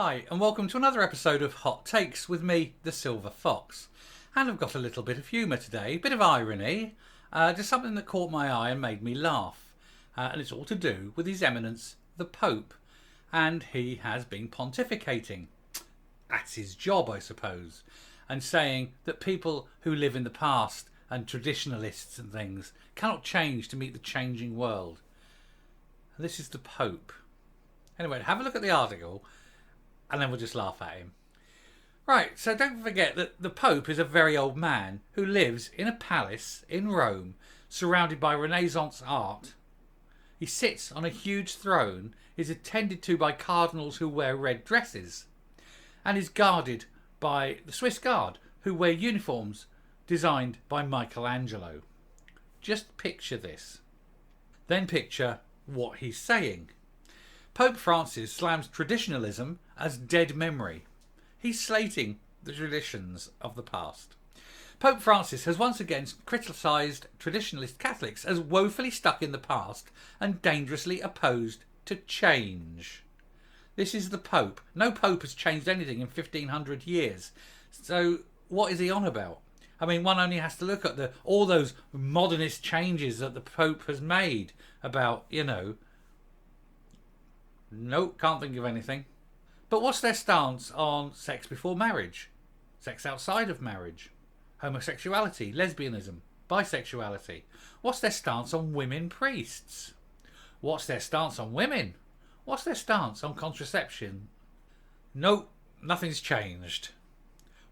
Hi, and welcome to another episode of Hot Takes with me, the Silver Fox. And I've got a little bit of humour today, a bit of irony, just something that caught my eye and made me laugh. And it's all to do with His Eminence, the Pope. And he has been pontificating. That's his job, I suppose. And saying that people who live in the past and traditionalists and things cannot change to meet the changing world. And this is the Pope. Anyway, have a look at the article and then we'll just laugh at him. Right, so don't forget that the Pope is a very old man who lives in a palace in Rome surrounded by Renaissance art. He sits on a huge throne, is attended to by cardinals who wear red dresses, and is guarded by the Swiss Guard who wear uniforms designed by Michelangelo. Just picture this. Then picture what he's saying. Pope Francis slams traditionalism as dead memory. He's slating the traditions of the past. Pope Francis has once again criticised traditionalist Catholics as woefully stuck in the past and dangerously opposed to change. This is the Pope. No Pope has changed anything in 1500 years. So what is he on about? I mean, one only has to look at all those modernist changes that the Pope has made about, Nope, can't think of anything. But what's their stance on sex before marriage? Sex outside of marriage? Homosexuality, lesbianism, bisexuality? What's their stance on women priests? What's their stance on women? What's their stance on contraception? Nope, nothing's changed.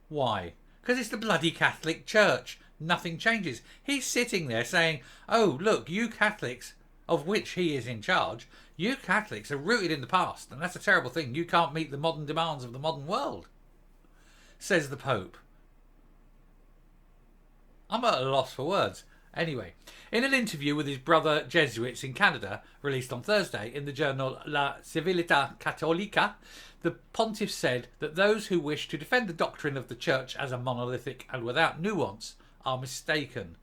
Why? Because it's the bloody Catholic Church. Nothing changes. He's sitting there saying, oh, look, you Catholics, of which he is in charge, you Catholics are rooted in the past, and that's a terrible thing. You can't meet the modern demands of the modern world, says the Pope. I'm at a loss for words. Anyway, in an interview with his brother Jesuits in Canada, released on Thursday in the journal La Civiltà Cattolica, the pontiff said that those who wish to defend the doctrine of the Church as a monolithic and without nuance are mistaken.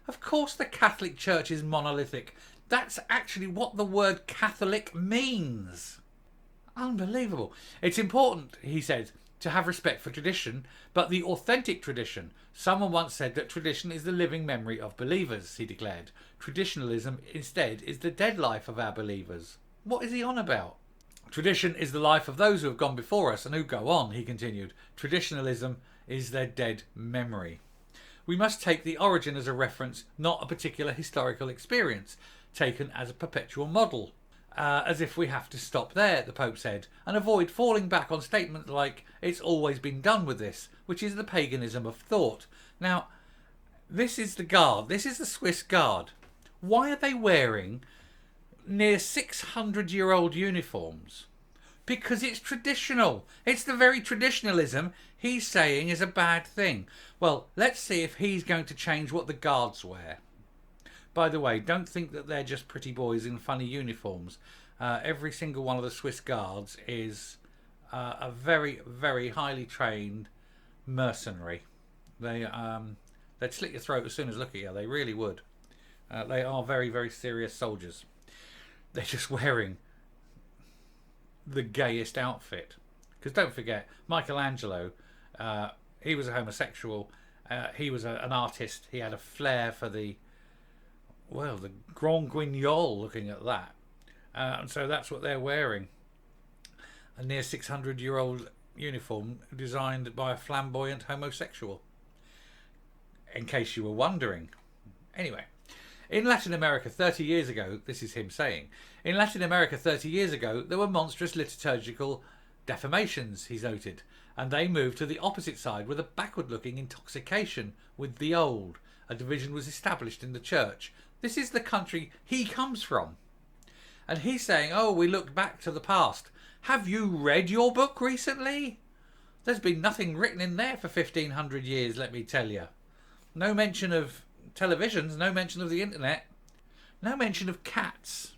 Of course the Catholic Church is monolithic. That's actually what the word Catholic means. Unbelievable. It's important, he said, to have respect for tradition, but the authentic tradition. Someone once said that tradition is the living memory of believers, he declared. Traditionalism, instead, is the dead life of our believers. What is he on about? Tradition is the life of those who have gone before us and who go on, he continued. Traditionalism is their dead memory. We must take the origin as a reference, not a particular historical experience, taken as a perpetual model. As if we have to stop there, the Pope said, and avoid falling back on statements like, it's always been done with this, which is the paganism of thought. Now, this is the Guard. This is the Swiss Guard. Why are they wearing near 600-year-old uniforms? Because it's traditional. It's the very traditionalism he's saying is a bad thing. Well, let's see if he's going to change what the Guards wear. By the way, don't think that they're just pretty boys in funny uniforms. Every single one of the Swiss Guards is a very, very highly trained mercenary. They'd slit your throat as soon as look at you. They really would. They are very, very serious soldiers. They're just wearing the gayest outfit. Because don't forget, Michelangelo, he was a homosexual. He was an artist. He had a flair for the Grand Guignol, looking at that. And so that's what they're wearing. A near 600-year-old uniform designed by a flamboyant homosexual. In case you were wondering. Anyway, in Latin America 30 years ago, this is him saying, in Latin America 30 years ago, there were monstrous liturgical deformations, he's noted, and they moved to the opposite side with a backward-looking intoxication with the old. A division was established in the church. This is the country he comes from. And he's saying, oh, we looked back to the past. Have you read your book recently? There's been nothing written in there for 1500 years, let me tell you. No mention of televisions, no mention of the internet, no mention of cats.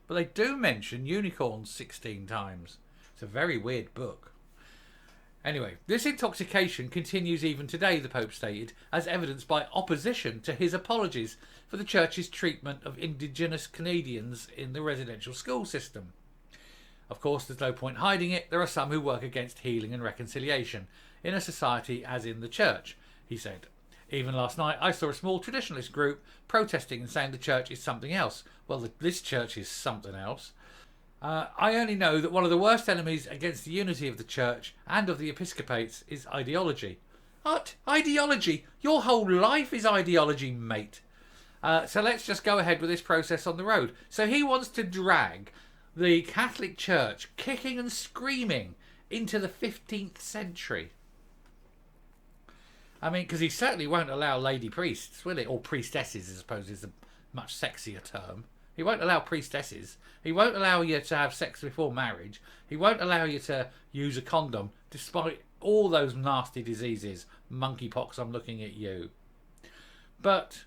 But they do mention unicorns 16 times. It's a very weird book. Anyway, this intoxication continues even today, the Pope stated, as evidenced by opposition to his apologies for the Church's treatment of Indigenous Canadians in the residential school system. Of course, there's no point hiding it. There are some who work against healing and reconciliation in a society as in the church, he said. Even last night, I saw a small traditionalist group protesting and saying the church is something else. Well, this church is something else. I only know that one of the worst enemies against the unity of the church and of the episcopates is ideology. What? Ideology? Your whole life is ideology, mate. So let's just go ahead with this process on the road. So he wants to drag the Catholic Church kicking and screaming into the 15th century. I mean, because he certainly won't allow lady priests, will it? Or priestesses, I suppose, is a much sexier term. He won't allow priestesses. He won't allow you to have sex before marriage. He won't allow you to use a condom, despite all those nasty diseases. Monkeypox, I'm looking at you. But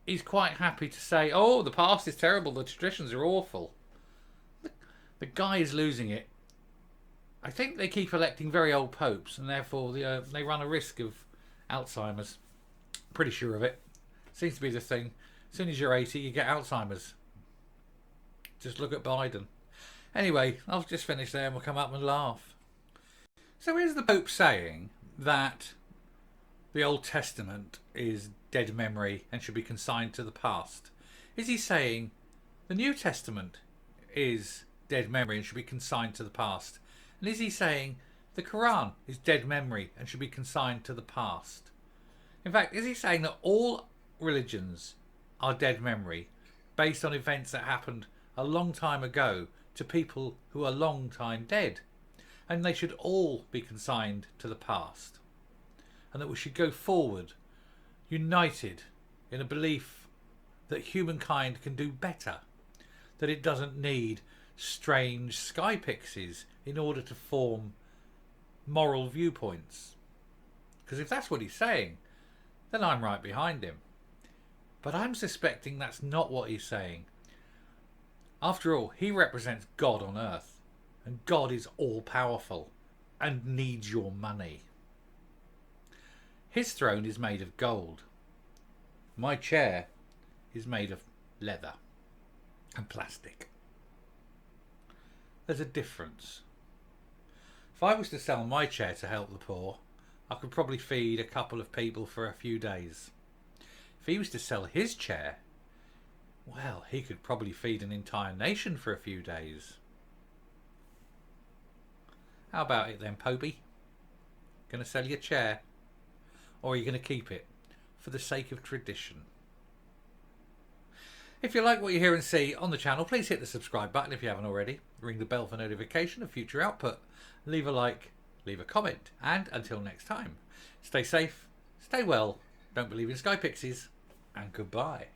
he's quite happy to say, oh, the past is terrible, the traditions are awful. The guy is losing it. I think they keep electing very old popes, and therefore they run a risk of Alzheimer's. Pretty sure of it. Seems to be the thing. As soon as you're 80, you get Alzheimer's. Just look at Biden. Anyway, I'll just finish there and we'll come up and laugh. So here's the Pope saying that the Old Testament is dead memory and should be consigned to the past. Is he saying the New Testament is dead memory and should be consigned to the past? And is he saying the Quran is dead memory and should be consigned to the past? In fact, is he saying that all religions are dead memory based on events that happened a long time ago to people who are long time dead, and they should all be consigned to the past, and that we should go forward united in a belief that humankind can do better, that it doesn't need strange sky pixies in order to form moral viewpoints? Because if that's what he's saying, then I'm right behind him. But I'm suspecting that's not what he's saying. After all, he represents God on earth, and God is all-powerful and needs your money. His throne is made of gold. My chair is made of leather and plastic. There's a difference. If I was to sell my chair to help the poor, I could probably feed a couple of people for a few days. If he was to sell his chair, well, he could probably feed an entire nation for a few days. How about it then, Popey? Gonna sell your chair? Or are you gonna keep it for the sake of tradition? If you like what you hear and see on the channel, please hit the subscribe button if you haven't already. Ring the bell for notification of future output. Leave a like, leave a comment, and until next time, stay safe, stay well, don't believe in sky pixies, and goodbye.